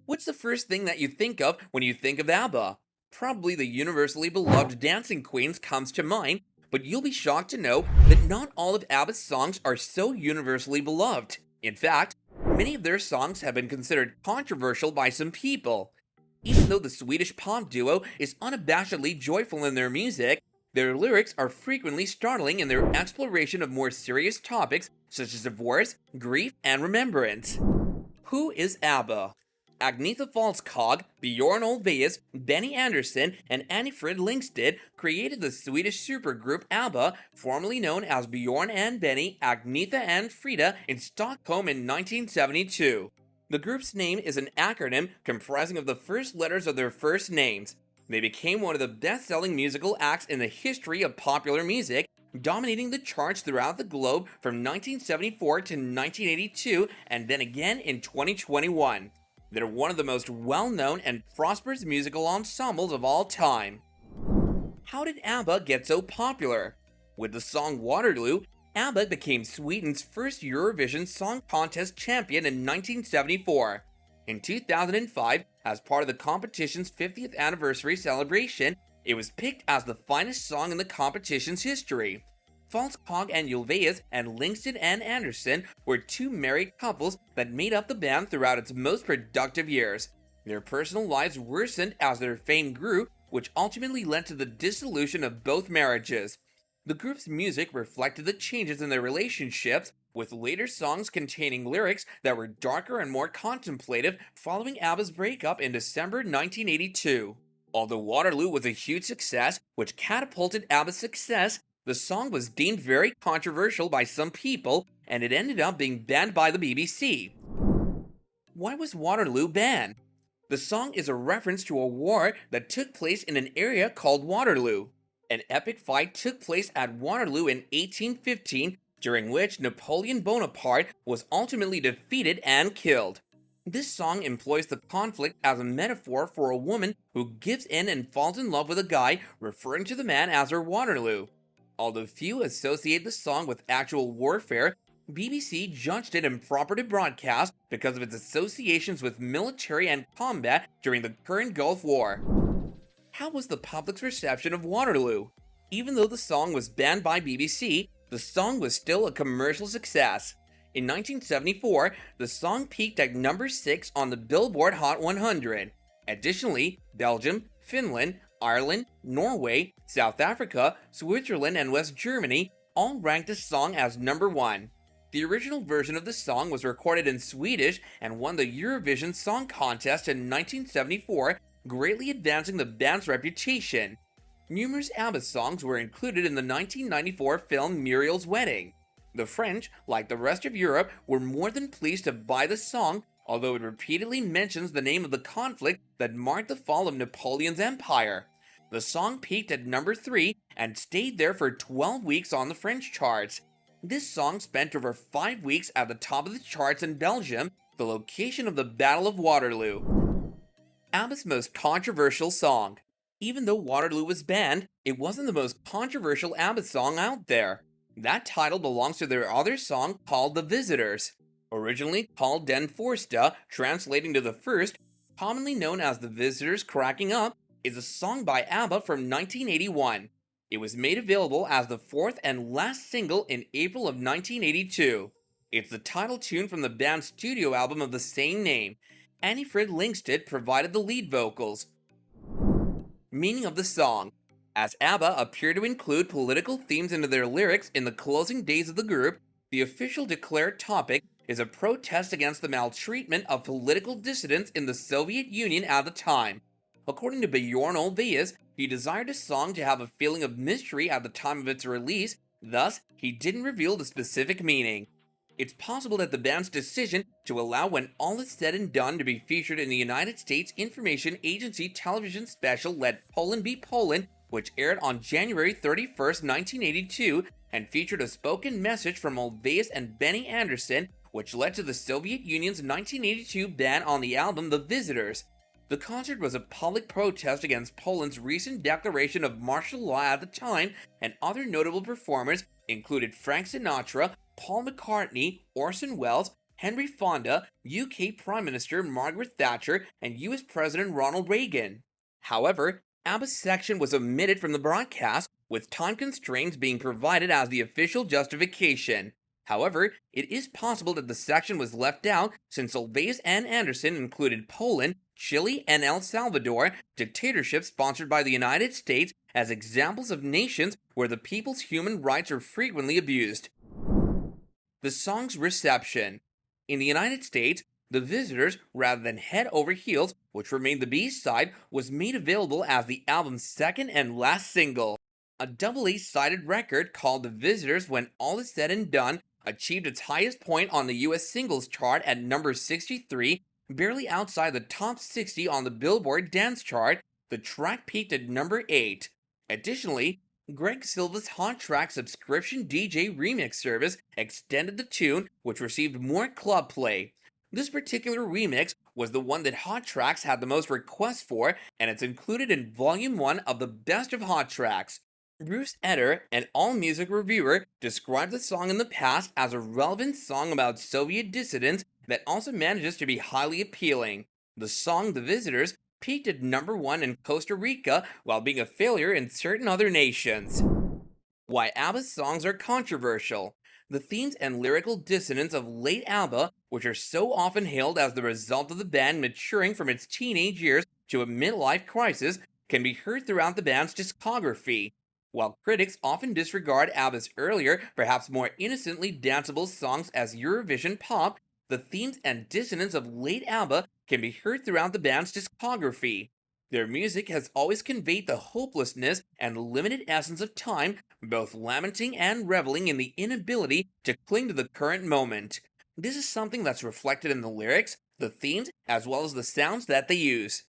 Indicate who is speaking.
Speaker 1: What's the first thing that you think of when you think of ABBA? Probably the universally beloved Dancing Queens comes to mind, but you'll be shocked to know that not all of ABBA's songs are so universally beloved. In fact, many of their songs have been considered controversial by some people. Even though the Swedish pop duo is unabashedly joyful in their music, their lyrics are frequently startling in their exploration of more serious topics such as divorce, grief, and remembrance. Who is ABBA? Agnetha Falskog, Bjorn Ulvaeus, Benny Andersson, and Anni-Frid Lyngsted created the Swedish supergroup ABBA, formerly known as Bjorn and Benny, Agnetha and Frida, in Stockholm in 1972. The group's name is an acronym comprising of the first letters of their first names. They became one of the best-selling musical acts in the history of popular music, dominating the charts throughout the globe from 1974 to 1982 and then again in 2021. They're one of the most well-known and prosperous musical ensembles of all time. How did ABBA get so popular? With the song Waterloo, ABBA became Sweden's first Eurovision Song Contest champion in 1974. In 2005, as part of the competition's 50th anniversary celebration, it was picked as the finest song in the competition's history. Falskog and Ulvaeus and Lyngsted and Andersson were two married couples that made up the band throughout its most productive years. Their personal lives worsened as their fame grew, which ultimately led to the dissolution of both marriages. The group's music reflected the changes in their relationships, with later songs containing lyrics that were darker and more contemplative following ABBA's breakup in December 1982. Although Waterloo was a huge success, which catapulted ABBA's success, the song was deemed very controversial by some people, and it ended up being banned by the BBC. Why was Waterloo banned? The song is a reference to a war that took place in an area called Waterloo. An epic fight took place at Waterloo in 1815, during which Napoleon Bonaparte was ultimately defeated and killed. This song employs the conflict as a metaphor for a woman who gives in and falls in love with a guy, referring to the man as her Waterloo. Although few associate the song with actual warfare, BBC judged it improper to broadcast because of its associations with military and combat during the current Gulf War. How was the public's reception of Waterloo? Even though the song was banned by BBC, the song was still a commercial success. In 1974, the song peaked at number 6 on the Billboard Hot 100. Additionally, Belgium, Finland, Ireland, Norway, South Africa, Switzerland, and West Germany all ranked the song as number 1. The original version of the song was recorded in Swedish and won the Eurovision Song Contest in 1974, greatly advancing the band's reputation. Numerous ABBA songs were included in the 1994 film Muriel's Wedding. The French, like the rest of Europe, were more than pleased to buy the song, although it repeatedly mentions the name of the conflict that marked the fall of Napoleon's empire. The song peaked at number 3 and stayed there for 12 weeks on the French charts. This song spent over 5 weeks at the top of the charts in Belgium, the location of the Battle of Waterloo. ABBA's most controversial song. Even though Waterloo was banned, it wasn't the most controversial ABBA song out there. That title belongs to their other song called The Visitors. Originally called Den Första, translating to the first, commonly known as The Visitors Cracking Up, is a song by ABBA from 1981. It was made available as the fourth and last single in April of 1982. It's the title tune from the band's studio album of the same name. Anni-Frid Lyngsted provided the lead vocals. Meaning of the song. As ABBA appear to include political themes into their lyrics in the closing days of the group, the official declared topic is a protest against the maltreatment of political dissidents in the Soviet Union at the time. According to Bjorn Ulvaeus, he desired the song to have a feeling of mystery at the time of its release, thus, he didn't reveal the specific meaning. It's possible that the band's decision to allow When All Is Said and Done to be featured in the United States Information Agency television special Let Poland Be Poland, which aired on January 31st, 1982, and featured a spoken message from Ulvaeus and Benny Andersson, which led to the Soviet Union's 1982 ban on the album The Visitors. The concert was a public protest against Poland's recent declaration of martial law at the time, and other notable performers included Frank Sinatra, Paul McCartney, Orson Welles, Henry Fonda, UK Prime Minister Margaret Thatcher, and US President Ronald Reagan. However, ABBA's section was omitted from the broadcast, with time constraints being provided as the official justification. However, it is possible that the section was left out since Sylvain and Anderson included Poland, Chile, and El Salvador, dictatorships sponsored by the United States, as examples of nations where the people's human rights are frequently abused. The song's reception. In the United States, The Visitors, rather than Head Over Heels, which remained the B-side, was made available as the album's second and last single. A double A-sided record called The Visitors, when all is said and done, achieved its highest point on the US singles chart at number 63, barely outside the top 60 on the Billboard Dance Chart. The track peaked at number 8. Additionally, Greg Silva's Hot Track subscription DJ remix service extended the tune, which received more club play. This particular remix was the one that Hot Tracks had the most requests for, and it's included in Volume 1 of the Best of Hot Tracks. Bruce Eder, an AllMusic reviewer, described the song in the past as a relevant song about Soviet dissidents that also manages to be highly appealing. The song The Visitors peaked at number 1 in Costa Rica while being a failure in certain other nations. Why ABBA's songs are controversial. The themes and lyrical dissonance of late ABBA, which are so often hailed as the result of the band maturing from its teenage years to a midlife crisis, can be heard throughout the band's discography. While critics often disregard ABBA's earlier, perhaps more innocently danceable songs as Eurovision pop, the themes and dissonance of late ABBA can be heard throughout the band's discography. Their music has always conveyed the hopelessness and limited essence of time, both lamenting and reveling in the inability to cling to the current moment. This is something that's reflected in the lyrics, the themes, as well as the sounds that they use.